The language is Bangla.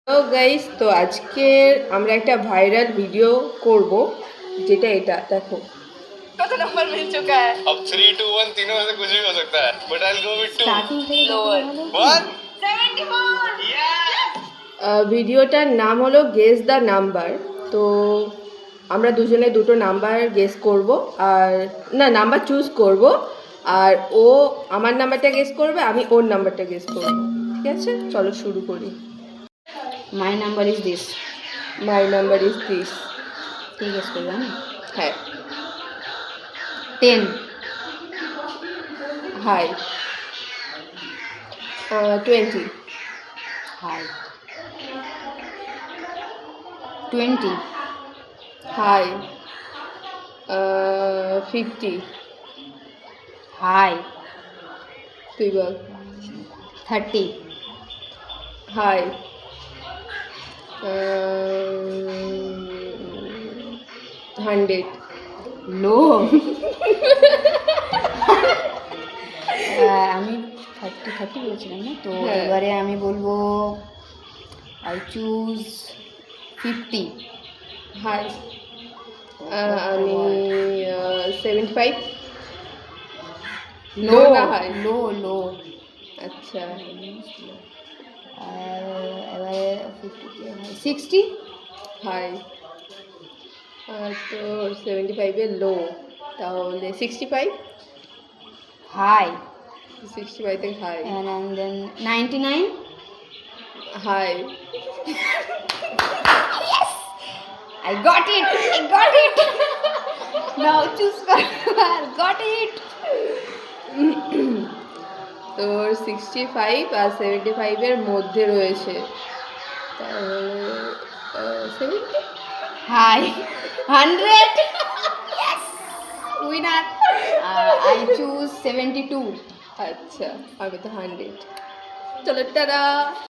হ্যালো গাইস, তো আজকে আমরা একটা ভাইরাল ভিডিও করব, যেটা এটা দেখো। कौन सा नंबर मिल चुका है? अब 3 2 1 तीनों में से कुछ भी हो सकता है, but I will go with 2 starting থেকে लोअर 1 ভিডিওটার নাম হলো গেস দ্য নাম্বার। তো আমরা দুজনে দুটো নাম্বার গেস করব, আর না নাম্বার চুজ করব, আর ও আমার নাম্বারটা গেস করবে, আমি ওর নাম্বারটা গেস করব। ঠিক আছে, চলো শুরু করি। My number is this. My number is this. ঠিক আছে করলাম। হ্যাঁ। 10. হাই। 20। Hi. 20. হাই। 50। Hi. তুই বল। 30. হাই। 100। লো। আমি 30 বলেছিলাম না, তো হ্যাঁ। এবারে আমি বলবো আই চুজ 50. হাই। আমি 75। লো না হাই। লো লো। আচ্ছা। আর এবারে 60. হাই। তো 75-এর লো, তাহলে 65। হাই। 65 থেকে high. and then 99. High. I got it. Now choose color. Got it. তোর 65 আর 75-এর মধ্যে রয়েছে, তাহলে 70। Hi. 100. Yes. Winner. I choose 72. আচ্ছা, আমি তো 100। চলো, টাটা।